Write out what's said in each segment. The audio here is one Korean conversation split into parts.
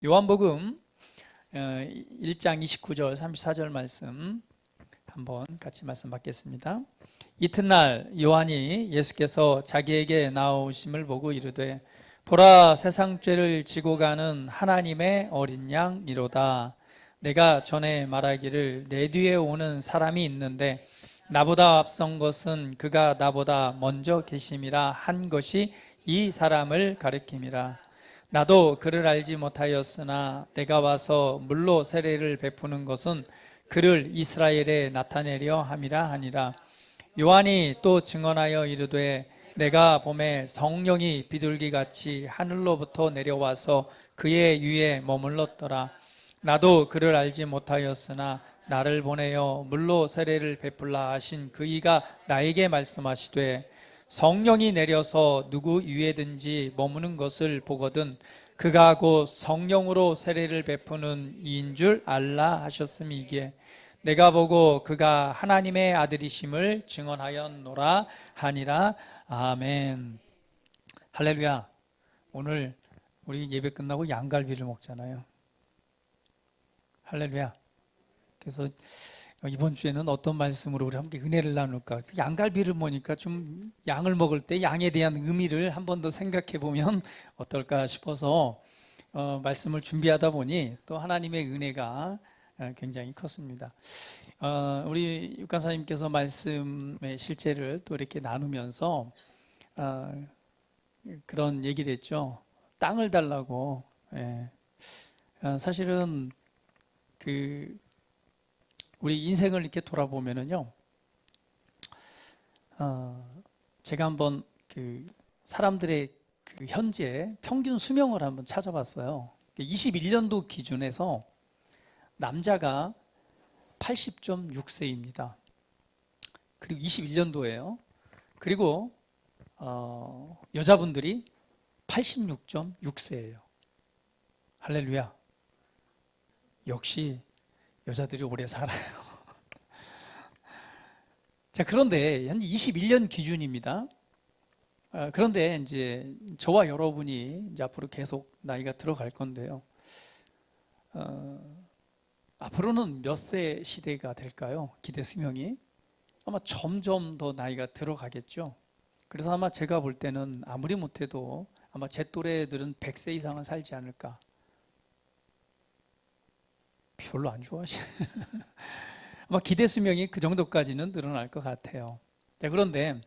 요한복음 1장 29절 34절 말씀 한번 같이 말씀 받겠습니다. 이튿날 요한이 예수께서 자기에게 나오심을 보고 이르되 보라, 세상 죄를 지고 가는 하나님의 어린 양이로다. 내가 전에 말하기를 내 뒤에 오는 사람이 있는데 나보다 앞선 것은 그가 나보다 먼저 계심이라 한 것이 이 사람을 가리킴이라. 나도 그를 알지 못하였으나 내가 와서 물로 세례를 베푸는 것은 그를 이스라엘에 나타내려 함이라 하니라. 요한이 또 증언하여 이르되 내가 봄에 성령이 비둘기같이 하늘로부터 내려와서 그의 위에 머물렀더라. 나도 그를 알지 못하였으나 나를 보내어 물로 세례를 베풀라 하신 그이가 나에게 말씀하시되 성령이 내려서 누구 위에든지 머무는 것을 보거든 그가 곧 성령으로 세례를 베푸는 이인 줄 알라 하셨음이기에 내가 보고 그가 하나님의 아들이심을 증언하였노라 하니라. 아멘. 할렐루야. 오늘 우리 예배 끝나고 양갈비를 먹잖아요. 할렐루야. 그래서 이번 주에는 어떤 말씀으로 우리 함께 은혜를 나눌까? 양갈비를 먹으니까 좀 양을 먹을 때 양에 대한 의미를 한 번 더 생각해 보면 어떨까 싶어서 말씀을 준비하다 보니 또 하나님의 은혜가 굉장히 컸습니다. 우리 육간사님께서 말씀의 실제를 또 이렇게 나누면서 그런 얘기를 했죠. 땅을 달라고. 예. 사실은 우리 인생을 이렇게 돌아보면은요, 제가 한번 사람들의 현재 평균 수명을 한번 찾아봤어요. 21년도 기준에서 남자가 80.6세입니다. 그리고 21년도예요. 그리고 여자분들이 86.6세예요. 할렐루야. 역시 여자들이 오래 살아요. 자, 그런데 현재 21년 기준입니다. 그런데 이제 저와 여러분이 이제 앞으로 계속 나이가 들어갈 건데요. 앞으로는 몇 세 시대가 될까요? 기대 수명이 아마 점점 더 나이가 들어가겠죠. 그래서 아마 제가 볼 때는 아무리 못해도 아마 제 또래들은 100세 이상은 살지 않을까. 별로 안 좋아하시네. 아마 기대 수명이 그 정도까지는 늘어날 것 같아요. 자, 그런데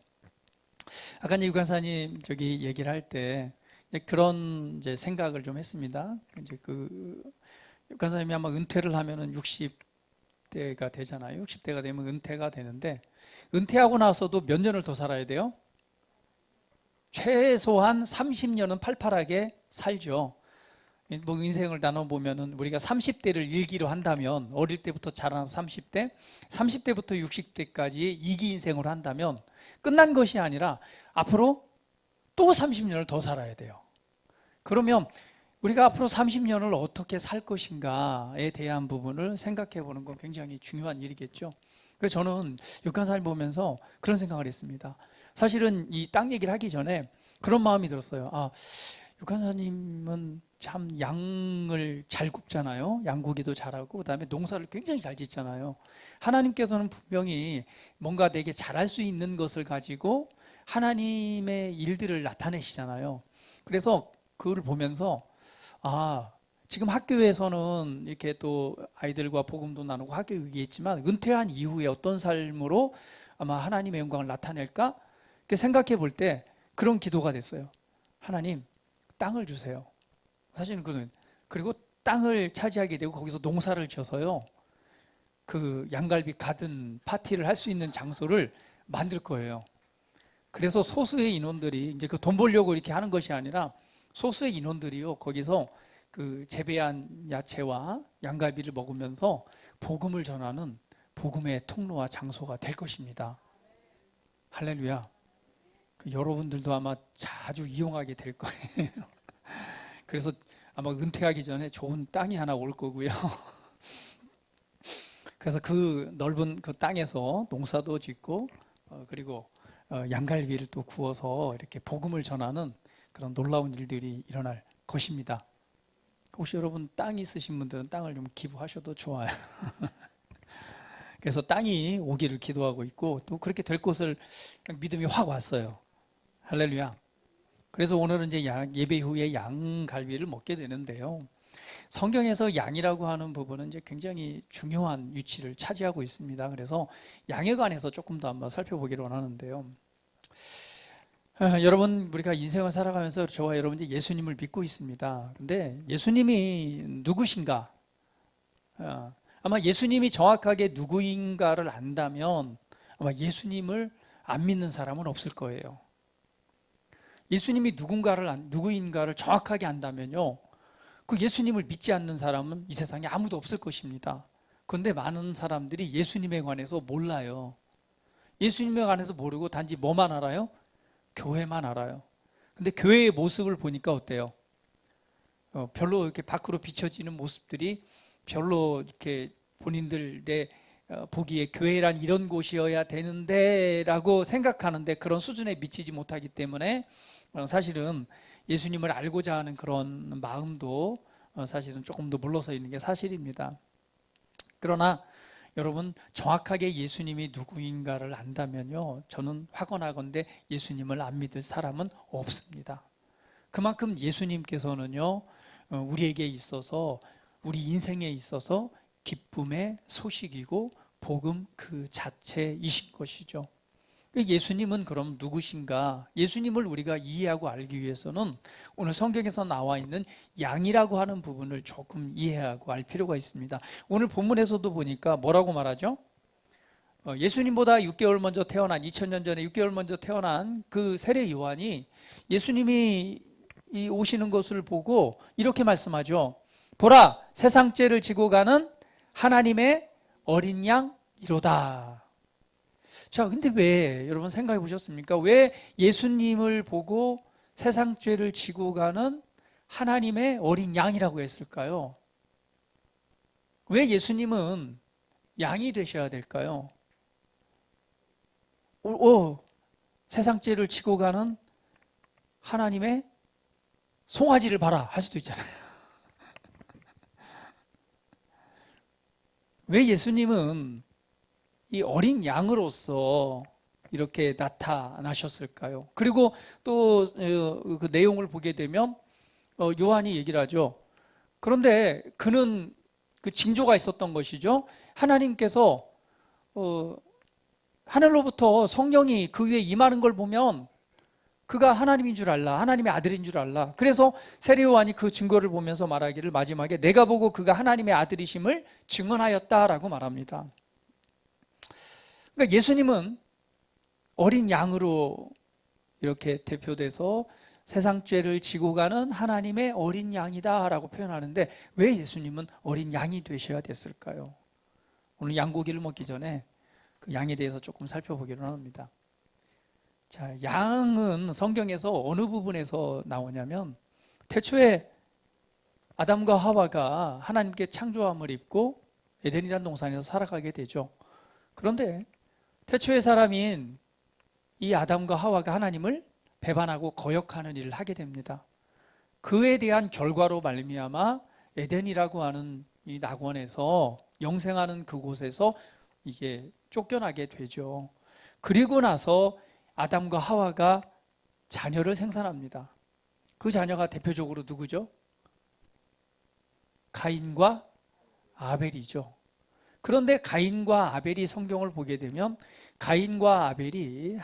아까 이제 유관사님 저기 얘기를 할 때 그런 이제 생각을 좀 했습니다. 이제 유관사님이 아마 은퇴를 하면은 60대가 되잖아요. 60대가 되면 은퇴가 되는데 은퇴하고 나서도 몇 년을 더 살아야 돼요? 최소한 30년은 팔팔하게 살죠. 뭐 인생을 나눠보면은 우리가 30대를 1기로 한다면 어릴 때부터 자라난 30대, 30대부터 60대까지 2기 인생으로 한다면 끝난 것이 아니라 앞으로 또 30년을 더 살아야 돼요. 그러면 우리가 앞으로 30년을 어떻게 살 것인가에 대한 부분을 생각해 보는 건 굉장히 중요한 일이겠죠. 그래서 저는 육간사를 보면서 그런 생각을 했습니다. 사실은 이 땅 얘기를 하기 전에 그런 마음이 들었어요. 육간사님은 참 양을 잘 굽잖아요. 양고기도 잘하고 그다음에 농사를 굉장히 잘 짓잖아요. 하나님께서는 분명히 뭔가 내게 잘할 수 있는 것을 가지고 하나님의 일들을 나타내시잖아요. 그래서 그걸 보면서 지금 학교에서는 이렇게 또 아이들과 복음도 나누고 학교 얘기했지만 은퇴한 이후에 어떤 삶으로 아마 하나님의 영광을 나타낼까? 생각해 볼 때 그런 기도가 됐어요. 하나님, 땅을 주세요. 사실은 그리고 땅을 차지하게 되고 거기서 농사를 지어서요. 그 양갈비 가든 파티를 할 수 있는 장소를 만들 거예요. 그래서 소수의 인원들이 이제 그 돈 벌려고 이렇게 하는 것이 아니라 소수의 인원들이요. 거기서 그 재배한 야채와 양갈비를 먹으면서 복음을 전하는 복음의 통로와 장소가 될 것입니다. 할렐루야. 여러분들도 아마 자주 이용하게 될 거예요. 그래서 아마 은퇴하기 전에 좋은 땅이 하나 올 거고요. 그래서 그 넓은 그 땅에서 농사도 짓고 그리고 양갈비를 또 구워서 이렇게 복음을 전하는 그런 놀라운 일들이 일어날 것입니다. 혹시 여러분 땅 있으신 분들은 땅을 좀 기부하셔도 좋아요. 그래서 땅이 오기를 기도하고 있고 또 그렇게 될 것을 믿음이 확 왔어요. 할렐루야. 그래서 오늘은 이제 예배 후에 양갈비를 먹게 되는데요. 성경에서 양이라고 하는 부분은 이제 굉장히 중요한 위치를 차지하고 있습니다. 그래서 양에 관해서 조금 더 한번 살펴보기로 하는데요. 여러분, 우리가 인생을 살아가면서 저와 여러분 이제 예수님을 믿고 있습니다. 근데 예수님이 누구신가? 아마 예수님이 정확하게 누구인가를 안다면 아마 예수님을 안 믿는 사람은 없을 거예요. 예수님이 누구인가를 정확하게 안다면요, 그 예수님을 믿지 않는 사람은 이 세상에 아무도 없을 것입니다. 그런데 많은 사람들이 예수님에 관해서 몰라요. 예수님에 관해서 모르고 단지 뭐만 알아요? 교회만 알아요. 근데 교회의 모습을 보니까 어때요? 별로 이렇게 밖으로 비춰지는 모습들이 별로 이렇게 본인들의 보기에 교회란 이런 곳이어야 되는데 라고 생각하는데 그런 수준에 미치지 못하기 때문에 사실은 예수님을 알고자 하는 그런 마음도 사실은 조금 더 물러서 있는 게 사실입니다. 그러나 여러분, 정확하게 예수님이 누구인가를 안다면요, 저는 확언하건대 예수님을 안 믿을 사람은 없습니다. 그만큼 예수님께서는요, 우리에게 있어서, 우리 인생에 있어서 기쁨의 소식이고 복음 그 자체이신 것이죠. 예수님은 그럼 누구신가? 예수님을 우리가 이해하고 알기 위해서는 오늘 성경에서 나와 있는 양이라고 하는 부분을 조금 이해하고 알 필요가 있습니다. 오늘 본문에서도 보니까 뭐라고 말하죠? 예수님보다 6개월 먼저 태어난, 2000년 전에 6개월 먼저 태어난 그 세례 요한이 예수님이 오시는 것을 보고 이렇게 말씀하죠. 보라, 세상 죄를 지고 가는 하나님의 어린 양이로다. 자, 근데 왜, 여러분 생각해 보셨습니까? 왜 예수님을 보고 세상 죄를 지고 가는 하나님의 어린 양이라고 했을까요? 왜 예수님은 양이 되셔야 될까요? 세상 죄를 지고 가는 하나님의 송아지를 봐라 할 수도 있잖아요. 왜 예수님은 이 어린 양으로서 이렇게 나타나셨을까요? 그리고 또 그 내용을 보게 되면 요한이 얘기를 하죠. 그런데 그는 그 징조가 있었던 것이죠. 하나님께서 하늘로부터 성령이 그 위에 임하는 걸 보면 그가 하나님인 줄 알라, 하나님의 아들인 줄 알라. 그래서 세례 요한이 그 증거를 보면서 말하기를 마지막에 내가 보고 그가 하나님의 아들이심을 증언하였다라고 말합니다. 그러니까 예수님은 어린 양으로 이렇게 대표돼서 세상 죄를 지고 가는 하나님의 어린 양이다라고 표현하는데 왜 예수님은 어린 양이 되셔야 됐을까요? 오늘 양고기를 먹기 전에 그 양에 대해서 조금 살펴보기로 합니다. 자, 양은 성경에서 어느 부분에서 나오냐면 태초에 아담과 하와가 하나님께 창조함을 입고 에덴이라는 동산에서 살아가게 되죠. 그런데 태초의 사람인 이 아담과 하와가 하나님을 배반하고 거역하는 일을 하게 됩니다. 그에 대한 결과로 말미암아 에덴이라고 하는 이 낙원에서 영생하는 그곳에서 이게 쫓겨나게 되죠. 그리고 나서 아담과 하와가 자녀를 생산합니다. 그 자녀가 대표적으로 누구죠? 가인과 아벨이죠. 그런데 가인과 아벨이 성경을 보게 되면 가인과 아벨이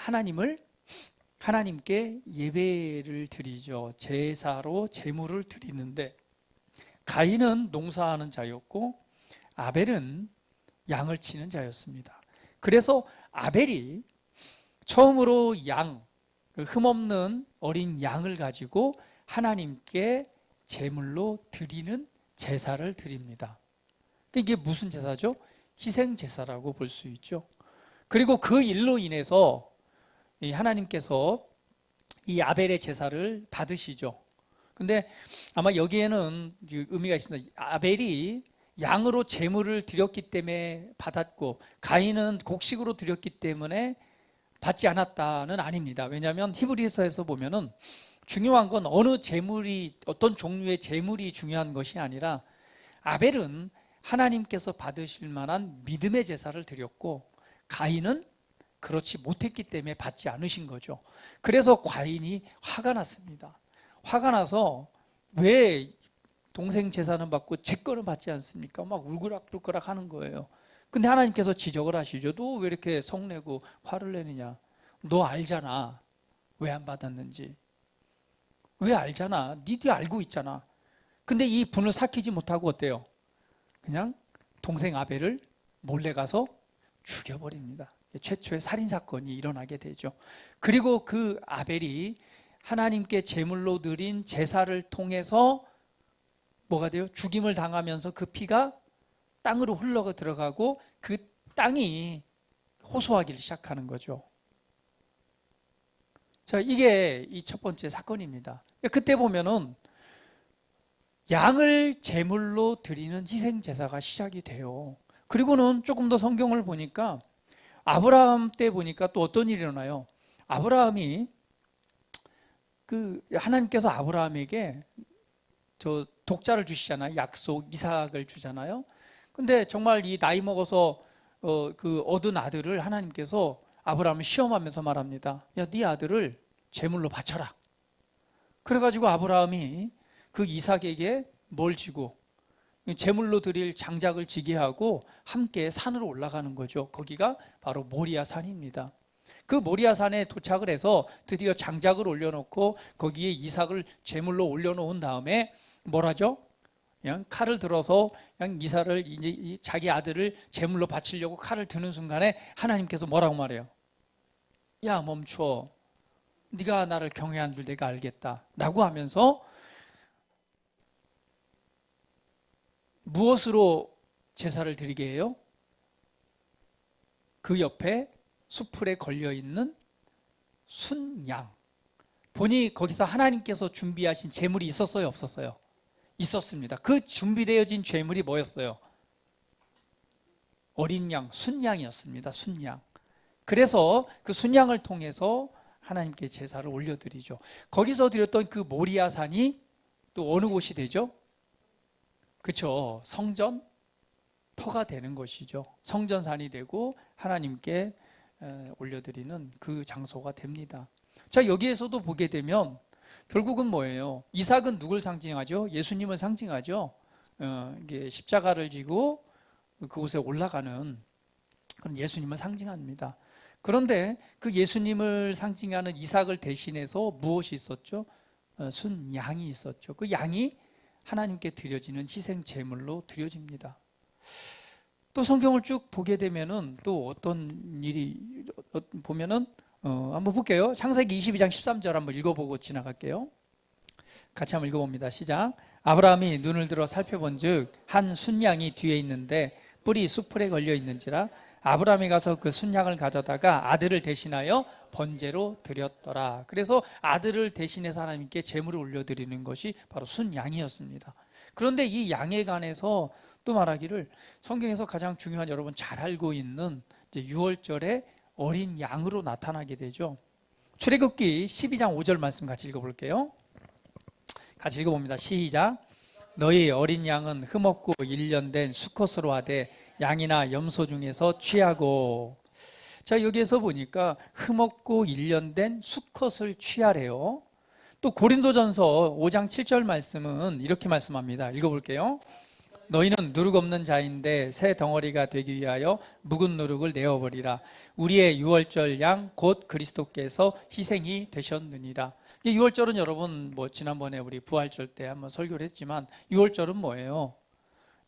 하나님께 예배를 드리죠. 제사로 제물을 드리는데 가인은 농사하는 자였고 아벨은 양을 치는 자였습니다. 그래서 아벨이 처음으로 흠없는 어린 양을 가지고 하나님께 제물로 드리는 제사를 드립니다. 이게 무슨 제사죠? 희생 제사라고 볼 수 있죠. 그리고 그 일로 인해서 하나님께서 이 아벨의 제사를 받으시죠. 근데 아마 여기에는 의미가 있습니다. 아벨이 양으로 제물을 드렸기 때문에 받았고 가인은 곡식으로 드렸기 때문에 받지 않았다는 아닙니다. 왜냐하면 히브리서에서 보면은 중요한 건 어느 제물이, 어떤 종류의 제물이 중요한 것이 아니라 아벨은 하나님께서 받으실 만한 믿음의 제사를 드렸고 가인은 그렇지 못했기 때문에 받지 않으신 거죠. 그래서 가인이 화가 났습니다. 화가 나서 왜 동생 제사는 받고 제 거는 받지 않습니까? 막 울그락불그락 하는 거예요. 근데 하나님께서 지적을 하시죠. 너 왜 이렇게 성내고 화를 내느냐? 너 알잖아. 왜 안 받았는지. 왜 알잖아. 니도 알고 있잖아. 근데 이 분을 삭히지 못하고 어때요? 그냥 동생 아벨을 몰래 가서 죽여버립니다. 최초의 살인사건이 일어나게 되죠. 그리고 그 아벨이 하나님께 제물로 드린 제사를 통해서 뭐가 돼요? 죽임을 당하면서 그 피가 땅으로 흘러 들어가고 그 땅이 호소하기 시작하는 거죠. 자, 이게 이 첫 번째 사건입니다. 그때 보면은 양을 제물로 드리는 희생 제사가 시작이 돼요. 그리고는 조금 더 성경을 보니까 아브라함 때 보니까 또 어떤 일이 일어나요? 아브라함이 하나님께서 아브라함에게 저 독자를 주시잖아요. 약속 이삭을 주잖아요. 근데 정말 이 나이 먹어서 얻은 아들을 하나님께서 아브라함을 시험하면서 말합니다. 야, 네 아들을 제물로 바쳐라. 그래가지고 아브라함이 그 이삭에게 뭘 지고 제물로 드릴 장작을 지게 하고 함께 산으로 올라가는 거죠. 거기가 바로 모리아 산입니다. 그 모리아 산에 도착을 해서 드디어 장작을 올려놓고 거기에 이삭을 제물로 올려놓은 다음에 뭘 하죠? 그냥 칼을 들어서 그냥 이삭을 이제 자기 아들을 제물로 바치려고 칼을 드는 순간에 하나님께서 뭐라고 말해요? 야, 멈춰. 네가 나를 경외한 줄 내가 알겠다. 라고 하면서 무엇으로 제사를 드리게 해요? 그 옆에 수풀에 걸려있는 순양. 보니 거기서 하나님께서 준비하신 제물이 있었어요? 없었어요? 있었습니다. 그 준비되어진 제물이 뭐였어요? 어린 양, 순양이었습니다. 순양. 그래서 그 순양을 통해서 하나님께 제사를 올려드리죠. 거기서 드렸던 그 모리아산이 또 어느 곳이 되죠? 그렇죠. 성전 터가 되는 것이죠. 성전산이 되고 하나님께 올려드리는 그 장소가 됩니다. 자, 여기에서도 보게 되면 결국은 뭐예요? 이삭은 누굴 상징하죠? 예수님을 상징하죠. 이게 십자가를 지고 그곳에 올라가는 그런 예수님을 상징합니다. 그런데 그 예수님을 상징하는 이삭을 대신해서 무엇이 있었죠? 순양이 있었죠. 그 양이 하나님께 드려지는 희생 제물로 드려집니다. 또 성경을 쭉 보게 되면은 또 어떤 일이 보면은 한번 볼게요. 창세기 22장 13절 한번 읽어보고 지나갈게요. 같이 한번 읽어봅니다. 시작. 아브라함이 눈을 들어 살펴본즉 한 순양이 뒤에 있는데 뿔이 수풀에 걸려 있는지라 아브라함이 가서 그 순양을 가져다가 아들을 대신하여 번제로 드렸더라. 그래서 아들을 대신해서 하나님께 제물을 올려드리는 것이 바로 순양이었습니다. 그런데 이 양에 관해서 또 말하기를 성경에서 가장 중요한, 여러분 잘 알고 있는 이제 유월절의 어린 양으로 나타나게 되죠. 출애굽기 12장 5절 말씀 같이 읽어볼게요. 같이 읽어봅니다. 시작. 너희 어린 양은 흠없고 1년 된 수컷으로 하되 양이나 염소 중에서 취하고. 자, 여기에서 보니까 흠없고 1년 된 수컷을 취하래요. 또 고린도전서 5장 7절 말씀은 이렇게 말씀합니다. 읽어볼게요. 너희는 누룩 없는 자인데 새 덩어리가 되기 위하여 묵은 누룩을 내어버리라. 우리의 유월절 양 곧 그리스도께서 희생이 되셨느니라. 유월절은 여러분 지난번에 우리 부활절 때 한번 설교를 했지만 유월절은 뭐예요?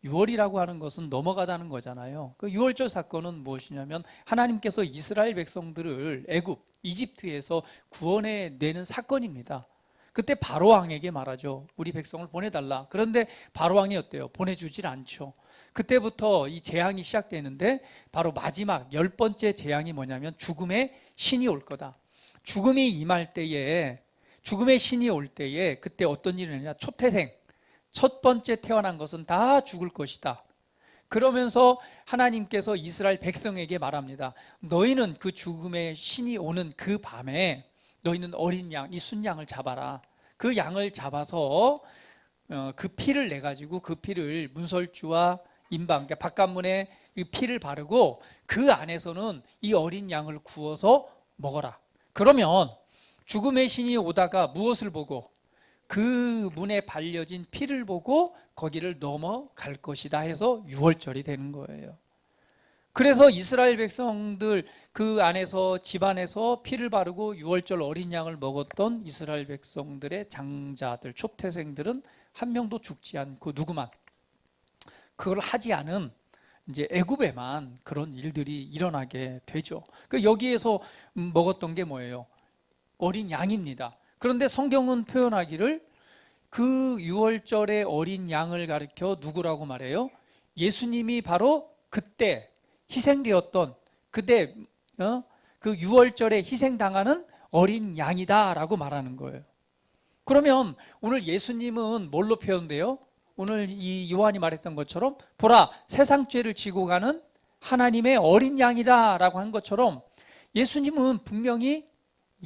유월이라고 하는 것은 넘어가다는 거잖아요. 그 유월절 사건은 무엇이냐면 하나님께서 이스라엘 백성들을 애굽, 이집트에서 구원해 내는 사건입니다. 그때 바로 왕에게 말하죠. 우리 백성을 보내달라. 그런데 바로 왕이 어때요? 보내주질 않죠. 그때부터 이 재앙이 시작되는데 바로 마지막 10번째 재앙이 뭐냐면 죽음의 신이 올 거다. 죽음이 임할 때에, 죽음의 신이 올 때에 그때 어떤 일이 일어나냐? 초태생, 첫 번째 태어난 것은 다 죽을 것이다. 그러면서 하나님께서 이스라엘 백성에게 말합니다. 너희는 그 죽음의 신이 오는 그 밤에 너희는 어린 양, 이 순양을 잡아라. 그 양을 잡아서 그 피를 내 가지고 그 피를 문설주와 임방, 그러니까 바깥문에 이 피를 바르고 그 안에서는 이 어린 양을 구워서 먹어라. 그러면 죽음의 신이 오다가 무엇을 보고 그 문에 발려진 피를 보고 거기를 넘어갈 것이다 해서 유월절이 되는 거예요. 그래서 이스라엘 백성들 그 안에서 집안에서 피를 바르고 유월절 어린 양을 먹었던 이스라엘 백성들의 장자들, 초태생들은 한 명도 죽지 않고 누구만 그걸 하지 않은 이제 애굽에만 그런 일들이 일어나게 되죠. 그 여기에서 먹었던 게 뭐예요? 어린 양입니다. 그런데 성경은 표현하기를 그 유월절의 어린 양을 가리켜 누구라고 말해요? 예수님이 바로 그때 희생되었던 그때 그 유월절에 희생당하는 어린 양이다라고 말하는 거예요. 그러면 오늘 예수님은 뭘로 표현돼요? 오늘 이 요한이 말했던 것처럼 보라 세상 죄를 지고 가는 하나님의 어린 양이다라고 한 것처럼 예수님은 분명히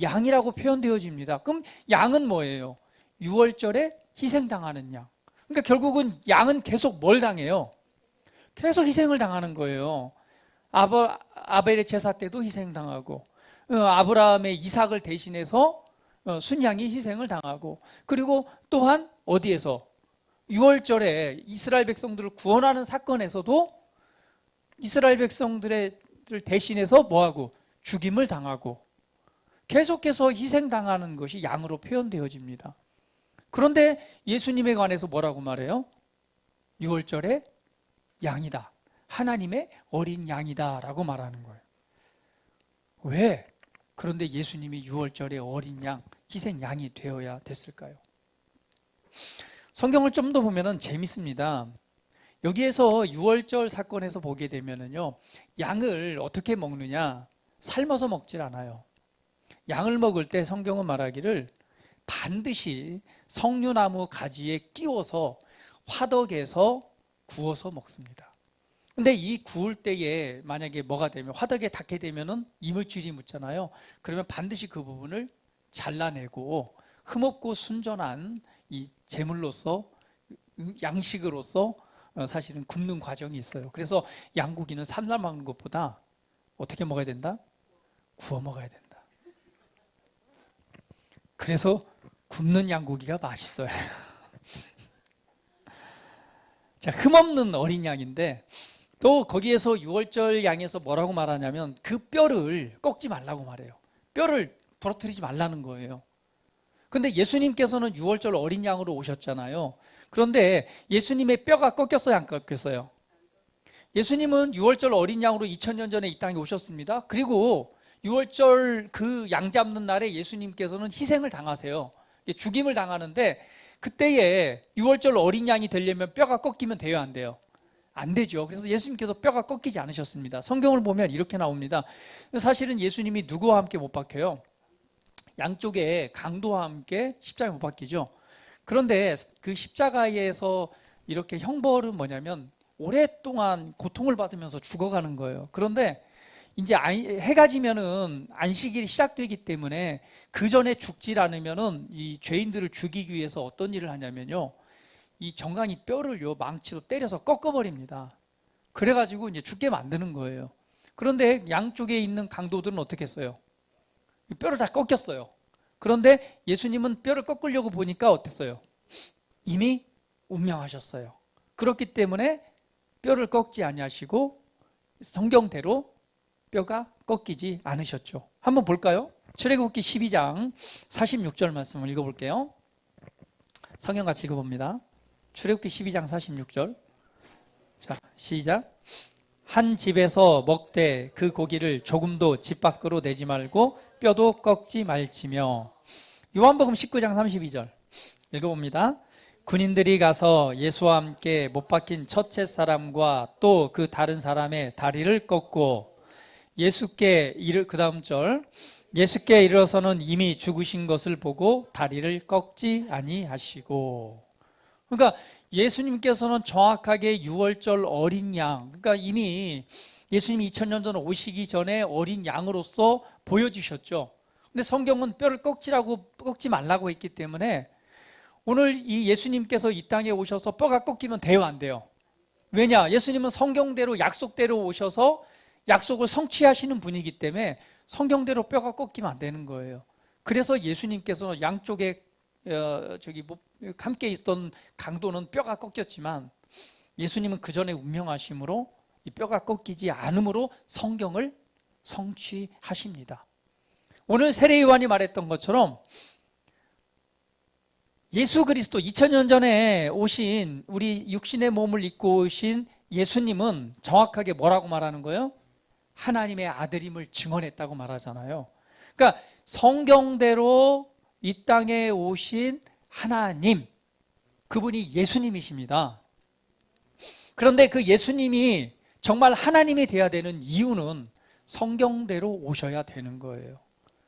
양이라고 표현되어집니다. 그럼 양은 뭐예요? 유월절에 희생당하는 양. 그러니까 결국은 양은 계속 뭘 당해요? 계속 희생을 당하는 거예요. 아벨의 제사 때도 희생당하고 아브라함의 이삭을 대신해서 순양이 희생을 당하고 그리고 또한 어디에서? 유월절에 이스라엘 백성들을 구원하는 사건에서도 이스라엘 백성들을 대신해서 뭐하고? 죽임을 당하고 계속해서 희생당하는 것이 양으로 표현되어집니다. 그런데 예수님에 관해서 뭐라고 말해요? 유월절에 양이다. 하나님의 어린 양이다 라고 말하는 거예요. 왜? 그런데 예수님이 유월절에 어린 양, 희생 양이 되어야 됐을까요? 성경을 좀 더 보면 재밌습니다. 여기에서 유월절 사건에서 보게 되면요, 양을 어떻게 먹느냐? 삶아서 먹질 않아요. 양을 먹을 때 성경은 말하기를 반드시 석류나무 가지에 끼워서 화덕에서 구워서 먹습니다. 근데 이 구울 때에 만약에 뭐가 되면 화덕에 닿게 되면은 이물질이 묻잖아요. 그러면 반드시 그 부분을 잘라내고 흠없고 순전한 이 제물로서 양식으로서 사실은 굽는 과정이 있어요. 그래서 양고기는 삶아 먹는 것보다 어떻게 먹어야 된다? 구워 먹어야 된다. 그래서 굽는 양고기가 맛있어요. 자, 흠없는 어린 양인데 또 거기에서 유월절 양에서 뭐라고 말하냐면 그 뼈를 꺾지 말라고 말해요. 뼈를 부러뜨리지 말라는 거예요. 근데 예수님께서는 유월절 어린 양으로 오셨잖아요. 그런데 예수님의 뼈가 꺾였어요, 안 꺾였어요? 예수님은 유월절 어린 양으로 2000년 전에 이 땅에 오셨습니다. 그리고 유월절 그 양 잡는 날에 예수님께서는 희생을 당하세요. 죽임을 당하는데 그때에 유월절 어린 양이 되려면 뼈가 꺾이면 돼요, 안 돼요? 안 되죠. 그래서 예수님께서 뼈가 꺾이지 않으셨습니다. 성경을 보면 이렇게 나옵니다. 사실은 예수님이 누구와 함께 못 박혀요? 양쪽에 강도와 함께 십자가에 못 박히죠. 그런데 그 십자가에서 이렇게 형벌은 뭐냐면 오랫동안 고통을 받으면서 죽어가는 거예요. 그런데 이제 해가 지면은 안식일이 시작되기 때문에 그 전에 죽질 않으면은 이 죄인들을 죽이기 위해서 어떤 일을 하냐면요, 이 정강이 뼈를요 망치로 때려서 꺾어버립니다. 그래가지고 이제 죽게 만드는 거예요. 그런데 양쪽에 있는 강도들은 어떻게 했어요? 뼈를 다 꺾였어요. 그런데 예수님은 뼈를 꺾으려고 보니까 어땠어요? 이미 운명하셨어요. 그렇기 때문에 뼈를 꺾지 아니하시고 성경대로 뼈가 꺾이지 않으셨죠. 한번 볼까요? 출애굽기 12장 46절 말씀을 읽어볼게요. 성경 같이 읽어봅니다. 출애굽기 12장 46절. 자, 시작. 한 집에서 먹되 그 고기를 조금도 집 밖으로 내지 말고 뼈도 꺾지 말지며. 요한복음 19장 32절 읽어봅니다. 군인들이 가서 예수와 함께 못 박힌 첫째 사람과 또 그 다른 사람의 다리를 꺾고 그 다음 절, 예수께 이르러서는 이미 죽으신 것을 보고 다리를 꺾지 아니하시고. 그러니까 예수님께서는 정확하게 유월절 어린 양, 그러니까 이미 예수님이 2000년 전 오시기 전에 어린 양으로서 보여주셨죠. 근데 성경은 뼈를 꺾지 말라고 했기 때문에 오늘 이 예수님께서 이 땅에 오셔서 뼈가 꺾이면 돼요, 안 돼요? 왜냐? 예수님은 성경대로 약속대로 오셔서 약속을 성취하시는 분이기 때문에 성경대로 뼈가 꺾이면 안 되는 거예요. 그래서 예수님께서 양쪽에 함께 있던 강도는 뼈가 꺾였지만 예수님은 그 전에 운명하심으로 이 뼈가 꺾이지 않으므로 성경을 성취하십니다. 오늘 세례요한이 말했던 것처럼 예수 그리스도 2000년 전에 오신 우리 육신의 몸을 입고 오신 예수님은 정확하게 뭐라고 말하는 거예요? 하나님의 아들임을 증언했다고 말하잖아요. 그러니까 성경대로 이 땅에 오신 하나님, 그분이 예수님이십니다. 그런데 그 예수님이 정말 하나님이 돼야 되는 이유는 성경대로 오셔야 되는 거예요.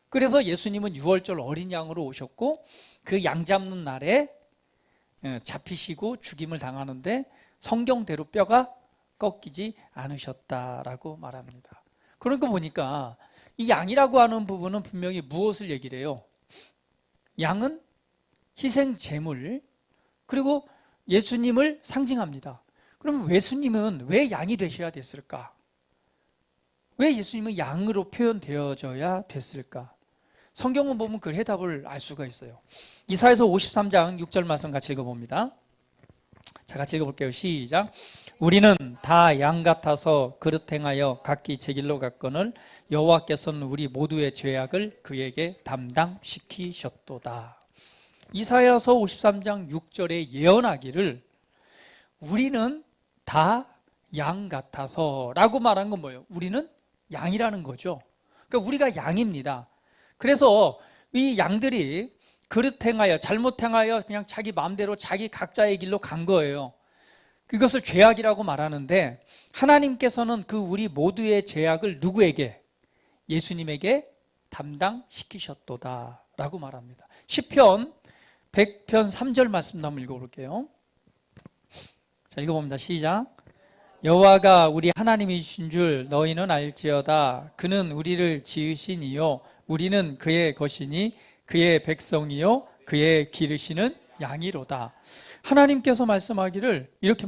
그래서 예수님은 유월절 어린 양으로 오셨고 그 양 잡는 날에 잡히시고 죽임을 당하는데 성경대로 뼈가 꺾이지 않으셨다라고 말합니다. 그러니까 보니까 이 양이라고 하는 부분은 분명히 무엇을 얘기를 해요? 양은 희생 제물, 그리고 예수님을 상징합니다. 그러면 예수님은 왜 양이 되셔야 됐을까? 왜 예수님은 양으로 표현되어져야 됐을까? 성경을 보면 그 해답을 알 수가 있어요. 이사야서 53장 6절 말씀 같이 읽어봅니다. 자, 같이 읽어볼게요. 시작. 우리는 다 양 같아서 그릇 행하여 각기 제 길로 갔거늘 여호와께서는 우리 모두의 죄악을 그에게 담당시키셨도다. 이사야서 53장 6절에 예언하기를 우리는 다 양 같아서 라고 말한 건 뭐예요? 우리는 양이라는 거죠. 그러니까 우리가 양입니다. 그래서 이 양들이 그릇 행하여 잘못 행하여 그냥 자기 마음대로 자기 각자의 길로 간 거예요. 그것을 죄악이라고 말하는데 하나님께서는 그 우리 모두의 죄악을 누구에게? 예수님에게 담당시키셨도다 라고 말합니다. 시편 100편 3절 말씀 한번 읽어볼게요. 자, 읽어봅니다. 시작. 여호와가 우리 하나님이신 줄 너희는 알지어다. 그는 우리를 지으신 이요 우리는 그의 것이니 그의 백성이요 그의 기르시는 양이로다. 하나님께서 말씀하기를 이렇게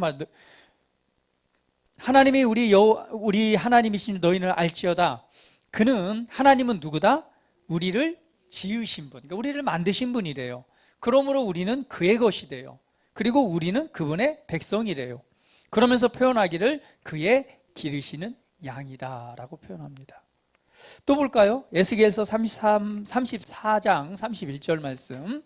하나님이 우리 하나님이신 너희는 알지어다. 그는 하나님은 누구다? 우리를 지으신 분, 그러니까 우리를 만드신 분이래요. 그러므로 우리는 그의 것이 돼요. 그리고 우리는 그분의 백성이래요. 그러면서 표현하기를 그의 기르시는 양이다 라고 표현합니다. 또 볼까요? 에스겔서 34장 31절 말씀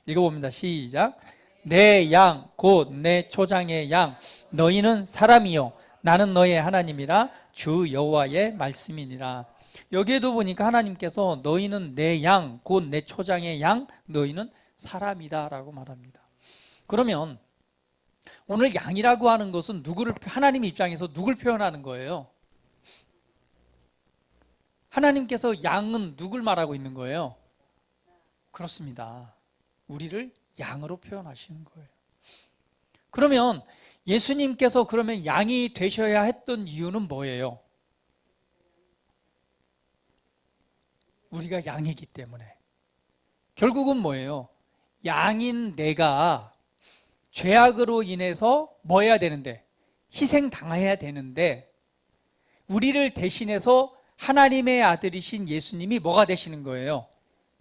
읽어봅니다. 시작. 내 양 곧 내 초장의 양 너희는 사람이요 나는 너의 하나님이라 주 여호와의 말씀이니라. 여기에도 보니까 하나님께서 너희는 내 양 곧 내 초장의 양 너희는 사람이다 라고 말합니다. 그러면 오늘 양이라고 하는 것은 누구를, 하나님 입장에서 누굴 표현하는 거예요? 하나님께서 양은 누굴 말하고 있는 거예요? 그렇습니다. 우리를 양으로 표현하시는 거예요. 그러면 예수님께서 그러면 양이 되셔야 했던 이유는 뭐예요? 우리가 양이기 때문에. 결국은 뭐예요? 양인 내가 죄악으로 인해서 뭐 해야 되는데? 희생당해야 되는데 우리를 대신해서 하나님의 아들이신 예수님이 뭐가 되시는 거예요?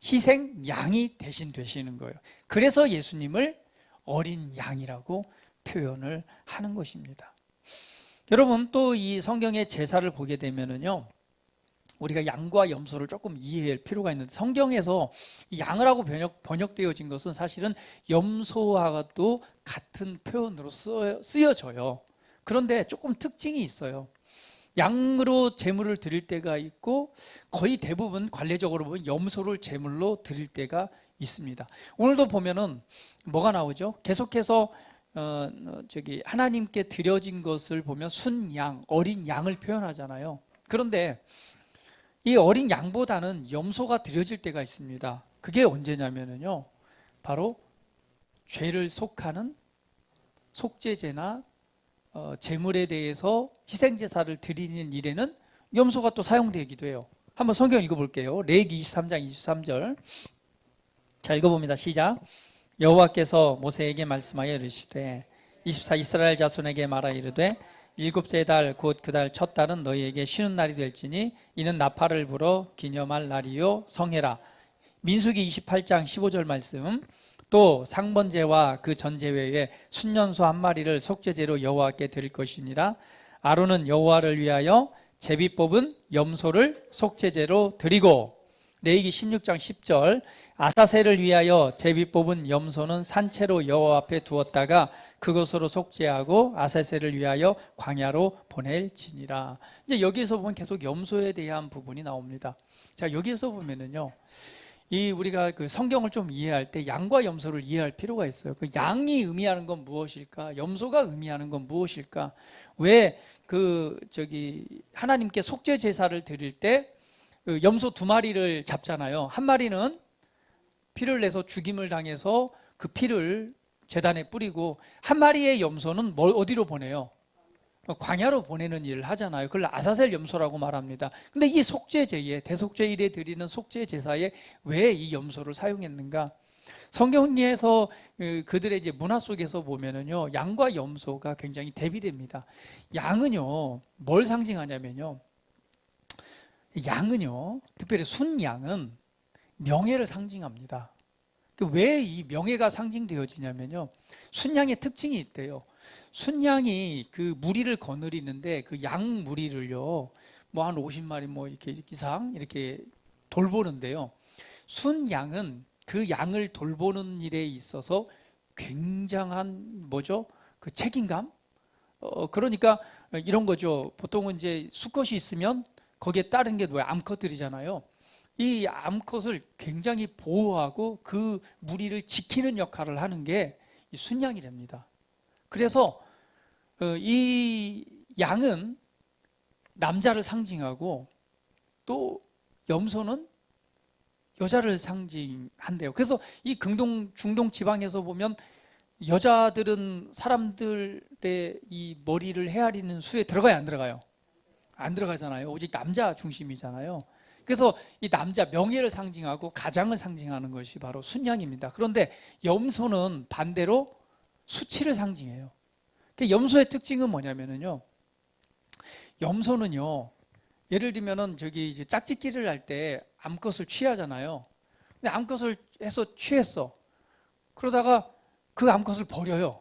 희생 양이 대신 되시는 거예요. 그래서 예수님을 어린 양이라고 표현을 하는 것입니다. 여러분 또 이 성경의 제사를 보게 되면은요, 우리가 양과 염소를 조금 이해할 필요가 있는데 성경에서 양이라고 번역되어진 것은 사실은 염소와도 같은 표현으로 쓰여져요. 그런데 조금 특징이 있어요. 양으로 제물을 드릴 때가 있고 거의 대부분 관례적으로 보면 염소를 제물로 드릴 때가 있습니다. 오늘도 보면은 뭐가 나오죠? 계속해서 하나님께 드려진 것을 보면 순양, 어린 양을 표현하잖아요. 그런데 이 어린 양보다는 염소가 드려질 때가 있습니다. 그게 언제냐면요, 바로 죄를 속하는 속죄제나 제물에 대해서 희생제사를 드리는 일에는 염소가 또 사용되기도 해요. 한번 성경 읽어볼게요. 레위기 23장 23절. 자, 읽어봅니다. 시작. 여호와께서 모세에게 말씀하여 이르시되 24 이스라엘 자손에게 말하 이르되 일곱째 달 곧 그 달 첫 달은 너희에게 쉬는 날이 될지니 이는 나팔을 불어 기념할 날이요 성해라. 민수기 28장 15절 말씀. 또 상번제와 그 전제외에 순년소 한 마리를 속죄제로 여호와께 드릴 것이니라. 아론은 여호와를 위하여 제비 뽑은 염소를 속죄제로 드리고. 레위기 16장 10절. 아사셀을 위하여 제비 뽑은 염소는 산채로 여호와 앞에 두었다가 그것으로 속죄하고 아사셀을 위하여 광야로 보낼지니라. 이제 여기에서 보면 계속 염소에 대한 부분이 나옵니다. 자, 여기에서 보면은요, 우리가 그 성경을 좀 이해할 때 양과 염소를 이해할 필요가 있어요. 그 양이 의미하는 건 무엇일까? 염소가 의미하는 건 무엇일까? 왜 하나님께 속죄 제사를 드릴 때 그 염소 두 마리를 잡잖아요. 한 마리는 피를 내서 죽임을 당해서 그 피를 제단에 뿌리고, 한 마리의 염소는 어디로 보내요? 광야로 보내는 일을 하잖아요. 그걸 아사셀 염소라고 말합니다. 근데 이 속죄제에, 대속죄일에 드리는 속죄 제사에 왜 이 염소를 사용했는가? 성경에서 그들의 이제 문화 속에서 보면은요, 양과 염소가 굉장히 대비됩니다. 양은요, 뭘 상징하냐면요, 양은요, 특별히 순양은 명예를 상징합니다. 왜 이 명예가 상징되어지냐면요, 순양의 특징이 있대요. 순양이 그 무리를 거느리는데 그 양 무리를요, 뭐 한 50마리 뭐 이렇게 이상 이렇게 돌보는데요, 순양은 그 양을 돌보는 일에 있어서 굉장한 그 책임감? 그러니까 이런 거죠. 보통은 이제 수컷이 있으면 거기에 따른 게 뭐야? 암컷들이잖아요. 이 암컷을 굉장히 보호하고 그 무리를 지키는 역할을 하는 게 이 순양이랍니다. 그래서 이 양은 남자를 상징하고 또 염소는 여자를 상징한대요. 그래서 이 중동 지방에서 보면 여자들은 사람들의 이 머리를 헤아리는 수에 들어가요, 안 들어가요? 안 들어가잖아요. 오직 남자 중심이잖아요. 그래서 이 남자 명예를 상징하고 가장을 상징하는 것이 바로 순양입니다. 그런데 염소는 반대로 수치를 상징해요. 염소의 특징은 뭐냐면요, 염소는요, 예를 들면은 이제 짝짓기를 할 때 암컷을 취하잖아요. 근데 암컷을 해서 취했어. 그러다가 그 암컷을 버려요.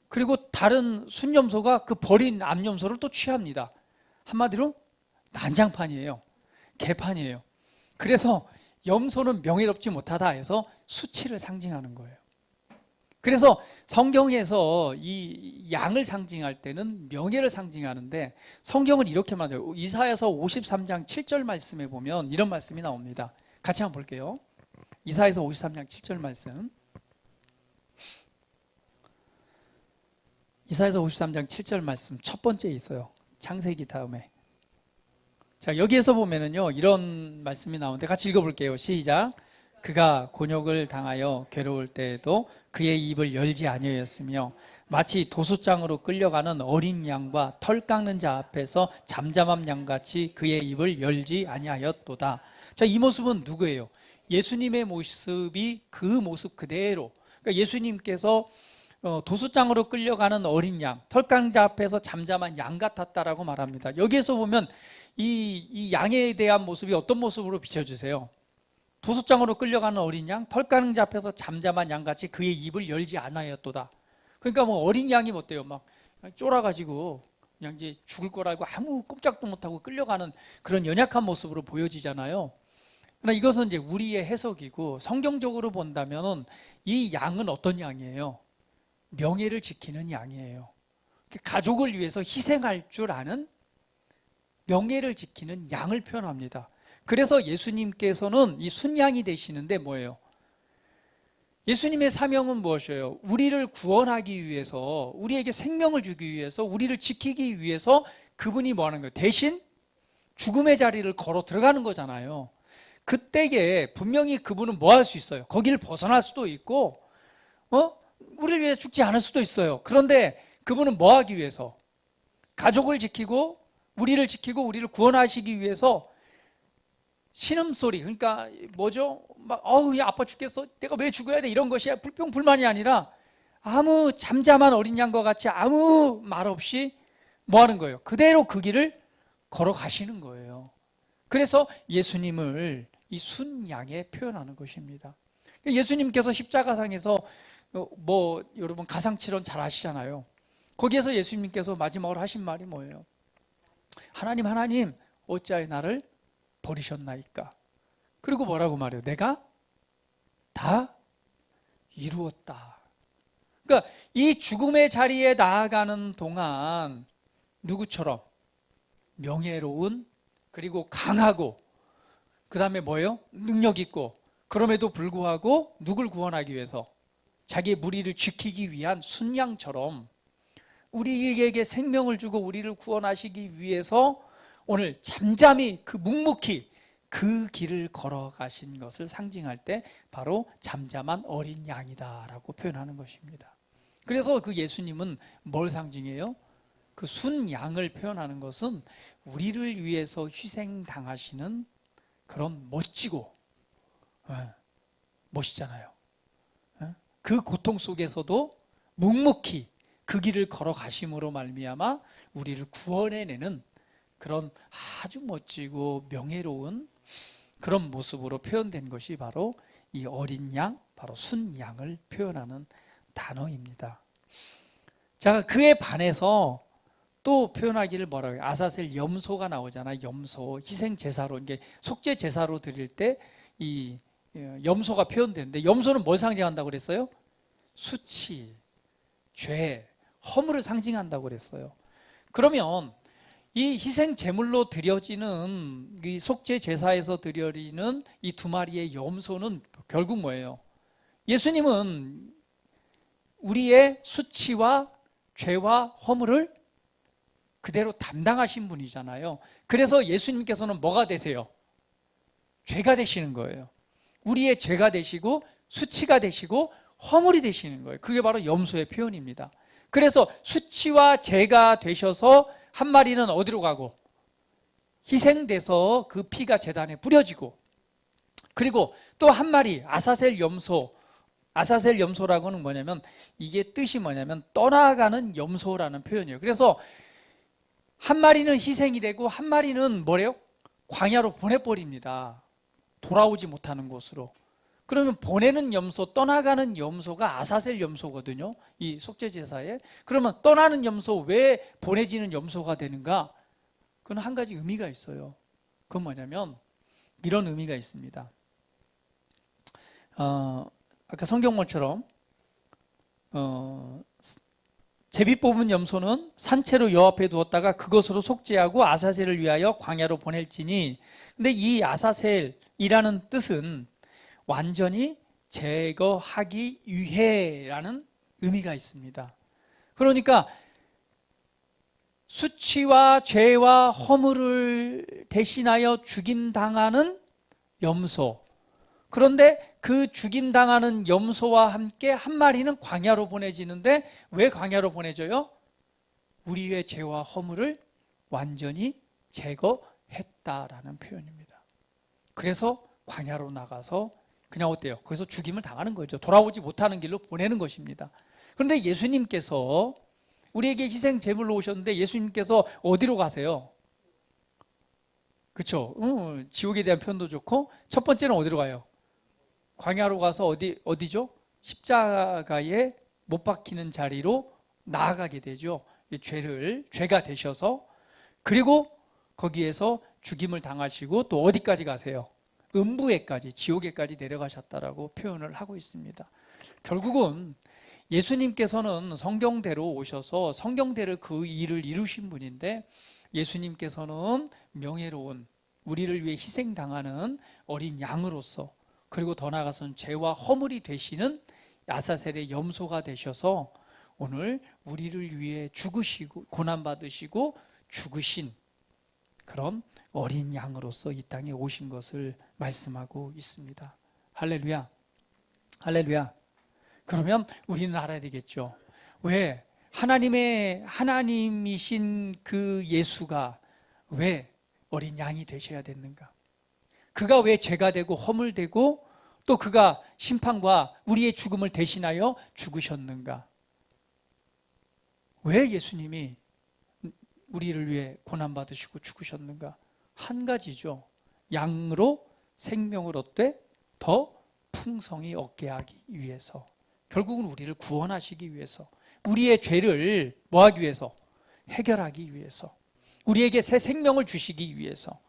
그리고 다른 순염소가 그 버린 암염소를 또 취합니다. 한마디로 난장판이에요. 개판이에요. 그래서 염소는 명예롭지 못하다 해서 수치를 상징하는 거예요. 그래서 성경에서 이 양을 상징할 때는 명예를 상징하는데, 성경은 이렇게 말해요. 이사야서 53장 7절 말씀에 보면 이런 말씀이 나옵니다. 같이 한번 볼게요. 이사야서 53장 7절 말씀. 이사야서 53장 7절 말씀 첫 번째에 있어요. 창세기 다음에. 자, 여기에서 보면은요, 이런 말씀이 나오는데 같이 읽어볼게요. 시작. 그가 곤욕을 당하여 괴로울 때에도 그의 입을 열지 아니하였으며 마치 도수장으로 끌려가는 어린 양과 털 깎는 자 앞에서 잠잠한 양같이 그의 입을 열지 아니하였도다. 자, 이 모습은 누구예요? 예수님의 모습이 그 모습 그대로. 그러니까 예수님께서 도수장으로 끌려가는 어린 양, 털 깎는 자 앞에서 잠잠한 양 같았다라고 말합니다. 여기에서 보면 이 양에 대한 모습이 어떤 모습으로 비춰주세요? 도수장으로 끌려가는 어린 양, 털 깎는 자 앞에서 잠잠한 양같이 그의 입을 열지 않아였도다. 그러니까 뭐 어린 양이 어때요? 막 쫄아가지고 그냥 이제 죽을 거라고 아무 꼼짝도 못하고 끌려가는 그런 연약한 모습으로 보여지잖아요. 그러나 이것은 이제 우리의 해석이고, 성경적으로 본다면은 이 양은 어떤 양이에요? 명예를 지키는 양이에요. 가족을 위해서 희생할 줄 아는 명예를 지키는 양을 표현합니다. 그래서 예수님께서는 이 순양이 되시는데 뭐예요? 예수님의 사명은 무엇이에요? 우리를 구원하기 위해서, 우리에게 생명을 주기 위해서, 우리를 지키기 위해서 그분이 뭐 하는 거예요? 대신 죽음의 자리를 걸어 들어가는 거잖아요. 그때에 분명히 그분은 뭐 할 수 있어요? 거기를 벗어날 수도 있고, 우리를 위해 죽지 않을 수도 있어요. 그런데 그분은 뭐 하기 위해서? 가족을 지키고 우리를 구원하시기 위해서 신음소리, 그러니까 뭐죠? 막 야, 아파 죽겠어, 내가 왜 죽어야 돼, 이런 것이 불평불만이 아니라 아무 잠잠한 어린 양과 같이 아무 말 없이 뭐 하는 거예요? 그대로 그 길을 걸어가시는 거예요. 그래서 예수님을 이 순양에 표현하는 것입니다. 예수님께서 십자가상에서 뭐 여러분 가상칠언 잘 아시잖아요. 거기에서 예수님께서 마지막으로 하신 말이 뭐예요? 하나님, 하나님, 어찌하여 나를 버리셨나이까? 그리고 뭐라고 말해요? 내가 다 이루었다. 그러니까 이 죽음의 자리에 나아가는 동안 누구처럼? 명예로운, 그리고 강하고, 그 다음에 뭐예요? 능력 있고, 그럼에도 불구하고 누굴 구원하기 위해서? 자기의 무리를 지키기 위한 순양처럼 우리에게 생명을 주고 우리를 구원하시기 위해서 오늘 잠잠히 묵묵히 그 길을 걸어가신 것을 상징할 때 바로 잠잠한 어린 양이다라고 표현하는 것입니다. 그래서 그 예수님은 뭘 상징해요? 그 순양을 표현하는 것은 우리를 위해서 희생당하시는 그런 멋지고 멋있잖아요. 그 고통 속에서도 묵묵히 그 길을 걸어가심으로 말미암아 우리를 구원해내는 그런 아주 멋지고 명예로운 그런 모습으로 표현된 것이 바로 이 어린 양, 바로 순양을 표현하는 단어입니다. 자, 그에 반해서 또 표현하기를 뭐라고 해요? 아사셀 염소가 나오잖아요. 염소, 희생 제사로, 이게 속죄 제사로 드릴 때 이 염소가 표현되는데, 염소는 뭘 상징한다고 그랬어요? 수치, 죄, 허물을 상징한다고 그랬어요. 그러면 이 희생 제물로 드려지는 이 속죄 제사에서 드려지는 이 두 마리의 염소는 결국 뭐예요? 예수님은 우리의 수치와 죄와 허물을 그대로 담당하신 분이잖아요. 그래서 예수님께서는 뭐가 되세요? 죄가 되시는 거예요. 우리의 죄가 되시고 수치가 되시고 허물이 되시는 거예요. 그게 바로 염소의 표현입니다. 그래서 수치와 죄가 되셔서 한 마리는 어디로 가고? 희생돼서 그 피가 제단에 뿌려지고, 그리고 또 한 마리 아사셀 염소, 아사셀 염소라고는 뭐냐면 이게 뜻이 뭐냐면 떠나가는 염소라는 표현이에요. 그래서 한 마리는 희생이 되고 한 마리는 뭐래요? 광야로 보내버립니다. 돌아오지 못하는 곳으로. 그러면 보내는 염소, 떠나가는 염소가 아사셀 염소거든요. 이 속죄제사에. 그러면 떠나는 염소, 왜 보내지는 염소가 되는가? 그건 한 가지 의미가 있어요. 그건 뭐냐면 이런 의미가 있습니다. 아까 성경말처럼 제비 뽑은 염소는 산채로 여 앞에 두었다가 그것으로 속죄하고 아사셀을 위하여 광야로 보낼지니, 근데 이 아사셀이라는 뜻은 완전히 제거하기 위해라는 의미가 있습니다. 그러니까 수치와 죄와 허물을 대신하여 죽임당하는 염소, 그런데 그 죽임당하는 염소와 함께 한 마리는 광야로 보내지는데, 왜 광야로 보내져요? 우리의 죄와 허물을 완전히 제거했다라는 표현입니다. 그래서 광야로 나가서 그냥 어때요? 거기서 죽임을 당하는 거죠. 돌아오지 못하는 길로 보내는 것입니다. 그런데 예수님께서 우리에게 희생 제물로 오셨는데 예수님께서 어디로 가세요? 그렇죠? 지옥에 대한 표현도 좋고, 첫 번째는 어디로 가요? 광야로 가서 어디죠? 십자가에 못 박히는 자리로 나아가게 되죠. 죄가 되셔서. 그리고 거기에서 죽임을 당하시고 또 어디까지 가세요? 음부에까지, 지옥에까지 내려가셨다라고 표현을 하고 있습니다. 결국은 예수님께서는 성경대로 오셔서 성경대로 그 일을 이루신 분인데, 예수님께서는 명예로운, 우리를 위해 희생당하는 어린 양으로서, 그리고 더 나아가서는 죄와 허물이 되시는 아사셀의 염소가 되셔서 오늘 우리를 위해 죽으시고 고난받으시고 죽으신 그런 어린 양으로서 이 땅에 오신 것을 말씀하고 있습니다. 할렐루야. 할렐루야. 그러면 우리는 알아야 되겠죠. 왜 하나님이신 그 예수가 왜 어린 양이 되셔야 됐는가? 그가 왜 죄가 되고 허물되고 또 그가 심판과 우리의 죽음을 대신하여 죽으셨는가? 왜 예수님이 우리를 위해 고난받으시고 죽으셨는가? 한 가지죠. 양으로 생명을 얻되 더 풍성히 얻게 하기 위해서. 결국은 우리를 구원하시기 위해서. 우리의 죄를 뭐하기 위해서? 해결하기 위해서. 우리에게 새 생명을 주시기 위해서.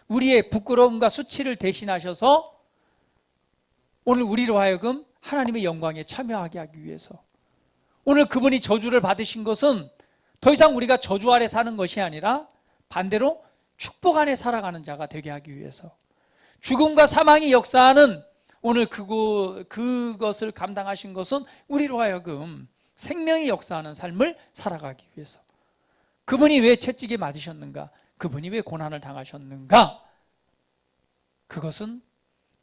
우리의 부끄러움과 수치를 대신하셔서 오늘 우리로 하여금 하나님의 영광에 참여하게 하기 위해서. 오늘 그분이 저주를 받으신 것은 더 이상 우리가 저주 아래 사는 것이 아니라 반대로 축복 안에 살아가는 자가 되게 하기 위해서. 죽음과 사망이 역사하는 오늘 그것을 감당하신 것은 우리로 하여금 생명이 역사하는 삶을 살아가기 위해서. 그분이 왜 채찍에 맞으셨는가? 그분이 왜 고난을 당하셨는가? 그것은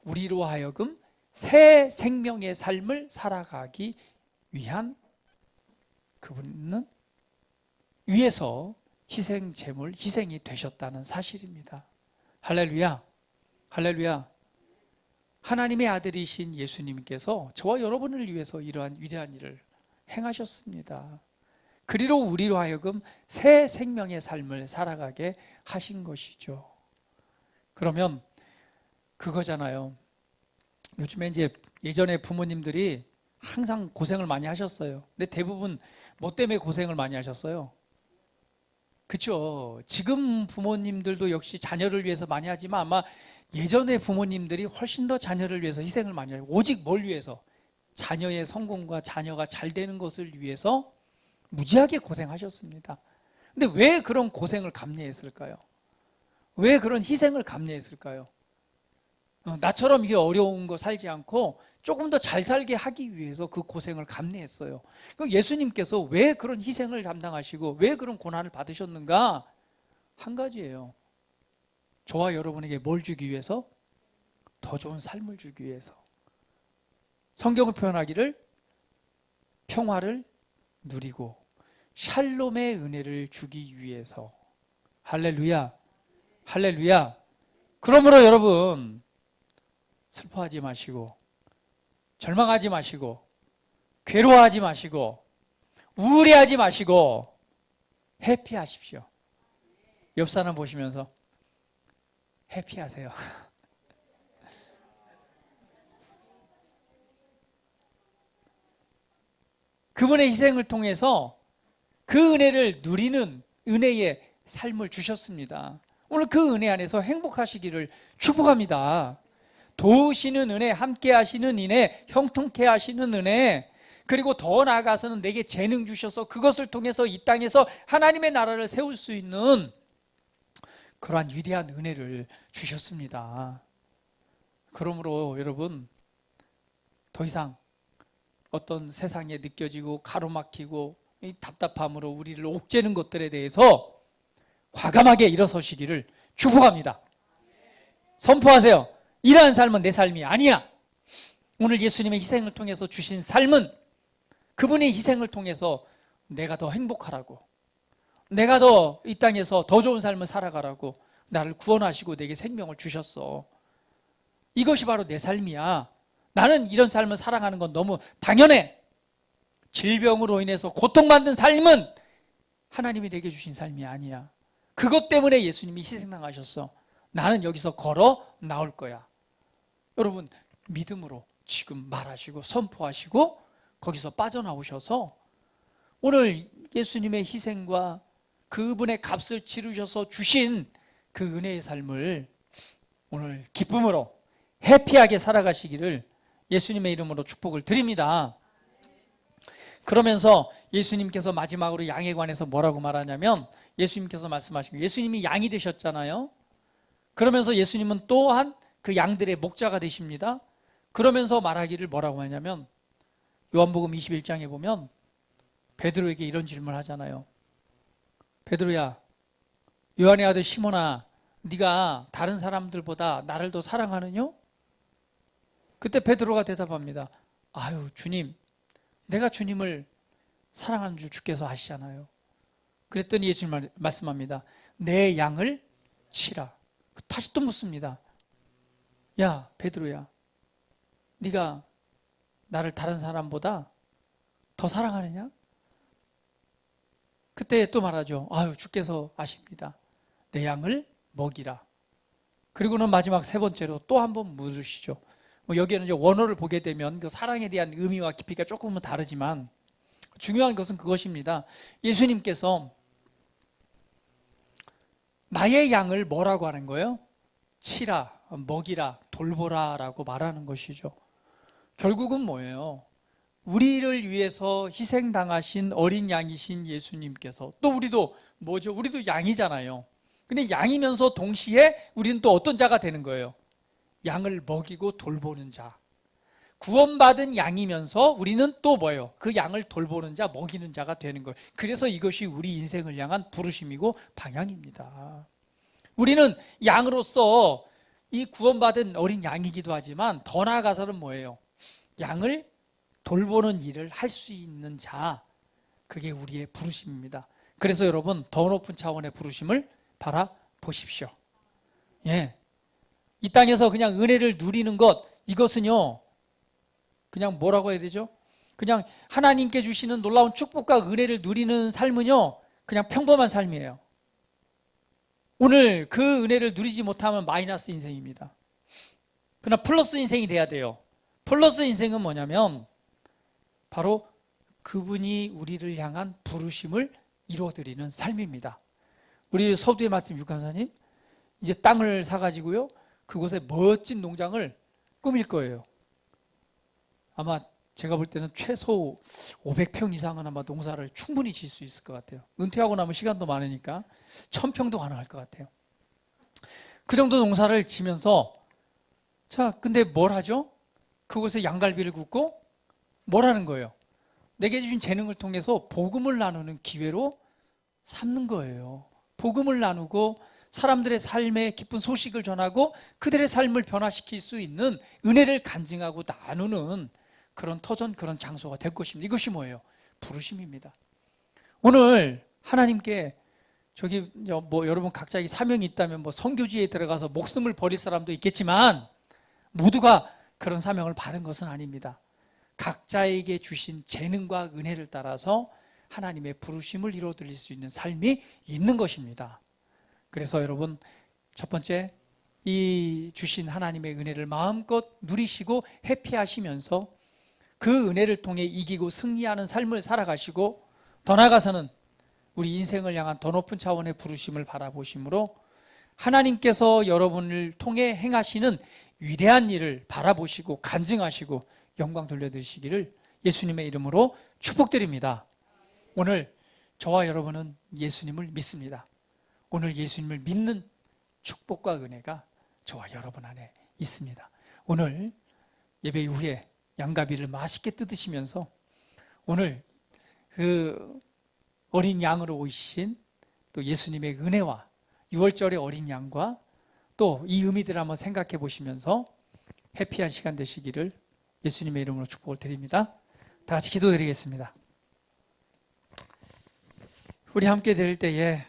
우리로 하여금 새 생명의 삶을 살아가기 위한 그분은 위해서 희생 제물, 희생이 되셨다는 사실입니다. 할렐루야. 할렐루야. 하나님의 아들이신 예수님께서 저와 여러분을 위해서 이러한 위대한 일을 행하셨습니다. 그리로 우리로 하여금 새 생명의 삶을 살아가게 하신 것이죠. 그러면 그거잖아요. 요즘에 이제 예전에 부모님들이 항상 고생을 많이 하셨어요. 근데 대부분 뭐 때문에 고생을 많이 하셨어요? 그렇죠. 지금 부모님들도 역시 자녀를 위해서 많이 하지만 아마 예전에 부모님들이 훨씬 더 자녀를 위해서 희생을 많이 해요. 오직 뭘 위해서? 자녀의 성공과 자녀가 잘 되는 것을 위해서 무지하게 고생하셨습니다. 근데 왜 그런 고생을 감내했을까요? 왜 그런 희생을 감내했을까요? 나처럼 이게 어려운 거 살지 않고 조금 더 잘 살게 하기 위해서 그 고생을 감내했어요. 그럼 예수님께서 왜 그런 희생을 감당하시고 왜 그런 고난을 받으셨는가? 한 가지예요. 저와 여러분에게 뭘 주기 위해서? 더 좋은 삶을 주기 위해서. 성경을 표현하기를 평화를 누리고 샬롬의 은혜를 주기 위해서. 할렐루야. 할렐루야. 그러므로 여러분 슬퍼하지 마시고 절망하지 마시고 괴로워하지 마시고 우울해하지 마시고 해피하십시오. 옆 사람 보시면서 해피하세요. 그분의 희생을 통해서 그 은혜를 누리는 은혜의 삶을 주셨습니다. 오늘 그 은혜 안에서 행복하시기를 축복합니다. 도우시는 은혜, 함께 하시는 은혜, 형통케 하시는 은혜, 그리고 더 나아가서는 내게 재능 주셔서 그것을 통해서 이 땅에서 하나님의 나라를 세울 수 있는 그러한 위대한 은혜를 주셨습니다. 그러므로 여러분 더 이상 어떤 세상에 느껴지고 가로막히고 이 답답함으로 우리를 옥죄는 것들에 대해서 과감하게 일어서시기를 축복합니다. 선포하세요. 이러한 삶은 내 삶이 아니야. 오늘 예수님의 희생을 통해서 주신 삶은 그분의 희생을 통해서 내가 더 행복하라고, 내가 더 이 땅에서 더 좋은 삶을 살아가라고 나를 구원하시고 내게 생명을 주셨어. 이것이 바로 내 삶이야. 나는 이런 삶을 살아가는 건 너무 당연해. 질병으로 인해서 고통받는 삶은 하나님이 내게 주신 삶이 아니야. 그것 때문에 예수님이 희생당하셨어. 나는 여기서 걸어 나올 거야. 여러분 믿음으로 지금 말하시고 선포하시고 거기서 빠져나오셔서 오늘 예수님의 희생과 그분의 값을 치르셔서 주신 그 은혜의 삶을 오늘 기쁨으로 해피하게 살아가시기를 예수님의 이름으로 축복을 드립니다. 그러면서 예수님께서 마지막으로 양에 관해서 뭐라고 말하냐면 예수님께서 말씀하시고 예수님이 양이 되셨잖아요. 그러면서 예수님은 또한 그 양들의 목자가 되십니다. 그러면서 말하기를 뭐라고 하냐면 요한복음 21장에 보면 베드로에게 이런 질문을 하잖아요. 베드로야, 요한의 아들 시몬아, 네가 다른 사람들보다 나를 더 사랑하느냐? 그때 베드로가 대답합니다. 아유 주님, 내가 주님을 사랑하는 줄 주께서 아시잖아요. 그랬더니 예수님 말씀합니다. 내 양을 치라. 다시 또 묻습니다. 야 베드로야, 네가 나를 다른 사람보다 더 사랑하느냐? 그때 또 말하죠. 아유, 주께서 아십니다. 내 양을 먹이라. 그리고는 마지막 세 번째로 또 한 번 물으시죠. 여기에는 이제 원어를 보게 되면 그 사랑에 대한 의미와 깊이가 조금은 다르지만 중요한 것은 그것입니다. 예수님께서 나의 양을 뭐라고 하는 거예요? 치라, 먹이라, 돌보라 라고 말하는 것이죠. 결국은 뭐예요? 우리를 위해서 희생당하신 어린 양이신 예수님께서, 또 우리도 뭐죠? 우리도 양이잖아요. 근데 양이면서 동시에 우리는 또 어떤 자가 되는 거예요? 양을 먹이고 돌보는 자. 구원받은 양이면서 우리는 또 뭐예요? 그 양을 돌보는 자, 먹이는 자가 되는 거예요. 그래서 이것이 우리 인생을 향한 부르심이고 방향입니다. 우리는 양으로서 이 구원받은 어린 양이기도 하지만 더 나아가서는 뭐예요? 양을 돌보는 일을 할 수 있는 자, 그게 우리의 부르심입니다. 그래서 여러분, 더 높은 차원의 부르심을 바라보십시오. 예. 이 땅에서 그냥 은혜를 누리는 것, 이것은요, 그냥 뭐라고 해야 되죠? 그냥 하나님께 주시는 놀라운 축복과 은혜를 누리는 삶은요, 그냥 평범한 삶이에요. 오늘 그 은혜를 누리지 못하면 마이너스 인생입니다. 그러나 플러스 인생이 돼야 돼요. 플러스 인생은 뭐냐면 바로 그분이 우리를 향한 부르심을 이루어드리는 삶입니다. 우리 서두에 말씀 육간사님, 이제 땅을 사가지고요, 그곳에 멋진 농장을 꾸밀 거예요. 아마 제가 볼 때는 최소 500평 이상은 아마 농사를 충분히 지을 수 있을 것 같아요. 은퇴하고 나면 시간도 많으니까 1000평도 가능할 것 같아요. 그 정도 농사를 지면서, 자, 근데 뭘 하죠? 그곳에 양갈비를 굽고 뭘 하는 거예요? 내게 주신 재능을 통해서 복음을 나누는 기회로 삼는 거예요. 복음을 나누고 사람들의 삶의 기쁜 소식을 전하고 그들의 삶을 변화시킬 수 있는 은혜를 간증하고 나누는 그런 터전, 그런 장소가 될 것입니다. 이것이 뭐예요? 부르심입니다. 오늘 하나님께 저기 뭐 여러분 각자의 사명이 있다면 뭐 선교지에 들어가서 목숨을 버릴 사람도 있겠지만 모두가 그런 사명을 받은 것은 아닙니다. 각자에게 주신 재능과 은혜를 따라서 하나님의 부르심을 이루어드릴 수 있는 삶이 있는 것입니다. 그래서 여러분, 첫 번째, 이 주신 하나님의 은혜를 마음껏 누리시고 해피하시면서 그 은혜를 통해 이기고 승리하는 삶을 살아가시고, 더 나아가서는 우리 인생을 향한 더 높은 차원의 부르심을 바라보심으로 하나님께서 여러분을 통해 행하시는 위대한 일을 바라보시고 간증하시고 영광 돌려드리시기를 예수님의 이름으로 축복드립니다. 오늘 저와 여러분은 예수님을 믿습니다. 오늘 예수님을 믿는 축복과 은혜가 저와 여러분 안에 있습니다. 오늘 예배 이후에 양가비를 맛있게 뜯으시면서 오늘 그 어린 양으로 오신 또 예수님의 은혜와 6월절의 어린 양과 또 이 의미들을 한번 생각해 보시면서 해피한 시간 되시기를 예수님의 이름으로 축복을 드립니다. 다 같이 기도드리겠습니다. 우리 함께 드릴 때에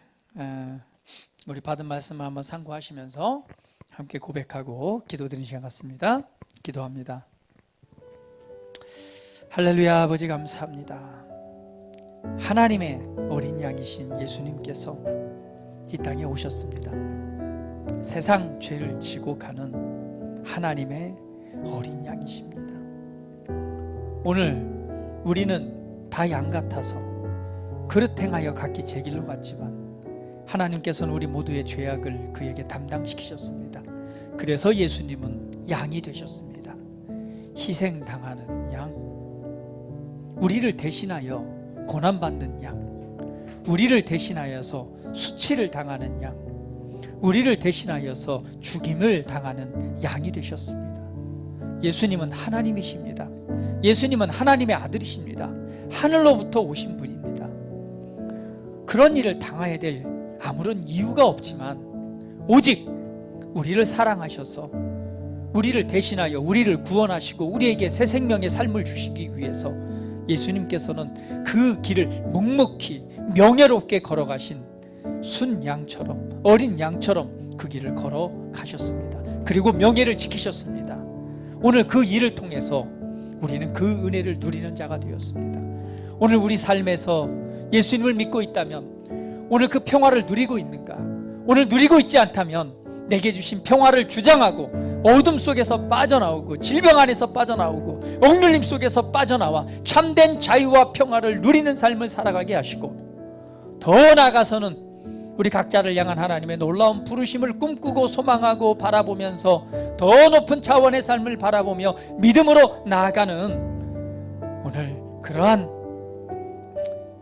우리 받은 말씀을 한번 상고하시면서 함께 고백하고 기도드리는 시간 같습니다. 기도합니다. 할렐루야. 아버지 감사합니다. 하나님의 어린 양이신 예수님께서 이 땅에 오셨습니다. 세상 죄를 지고 가는 하나님의 어린 양이십니다. 오늘 우리는 다 양 같아서 그릇 행하여 각기 제 길로 갔지만 하나님께서는 우리 모두의 죄악을 그에게 담당시키셨습니다. 그래서 예수님은 양이 되셨습니다. 희생당하는 양, 우리를 대신하여 고난받는 양, 우리를 대신하여서 수치를 당하는 양, 우리를 대신하여서 죽임을 당하는 양이 되셨습니다. 예수님은 하나님이십니다. 예수님은 하나님의 아들이십니다. 하늘로부터 오신 분입니다. 그런 일을 당해야 될 아무런 이유가 없지만 오직 우리를 사랑하셔서 우리를 대신하여 우리를 구원하시고 우리에게 새 생명의 삶을 주시기 위해서 예수님께서는 그 길을 묵묵히 명예롭게 걸어가신 순 양처럼, 어린 양처럼 그 길을 걸어가셨습니다. 그리고 명예를 지키셨습니다. 오늘 그 일을 통해서 우리는 그 은혜를 누리는 자가 되었습니다. 오늘 우리 삶에서 예수님을 믿고 있다면 오늘 그 평화를 누리고 있는가? 오늘 누리고 있지 않다면 내게 주신 평화를 주장하고 어둠 속에서 빠져나오고 질병 안에서 빠져나오고 억눌림 속에서 빠져나와 참된 자유와 평화를 누리는 삶을 살아가게 하시고, 더 나아가서는 우리 각자를 향한 하나님의 놀라운 부르심을 꿈꾸고 소망하고 바라보면서 더 높은 차원의 삶을 바라보며 믿음으로 나아가는 오늘 그러한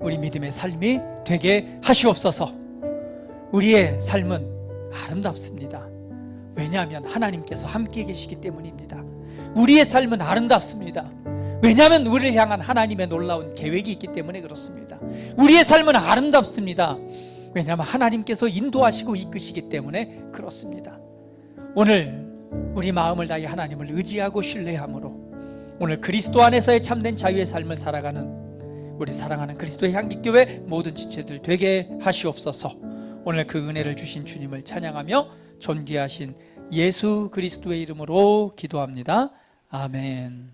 우리 믿음의 삶이 되게 하시옵소서. 우리의 삶은 아름답습니다. 왜냐하면 하나님께서 함께 계시기 때문입니다. 우리의 삶은 아름답습니다. 왜냐하면 우리를 향한 하나님의 놀라운 계획이 있기 때문에 그렇습니다. 우리의 삶은 아름답습니다. 왜냐하면 하나님께서 인도하시고 이끄시기 때문에 그렇습니다. 오늘 우리 마음을 다해 하나님을 의지하고 신뢰함으로 오늘 그리스도 안에서의 참된 자유의 삶을 살아가는 우리 사랑하는 그리스도의 향기교회 모든 지체들 되게 하시옵소서. 오늘 그 은혜를 주신 주님을 찬양하며 존귀하신 예수 그리스도의 이름으로 기도합니다. 아멘.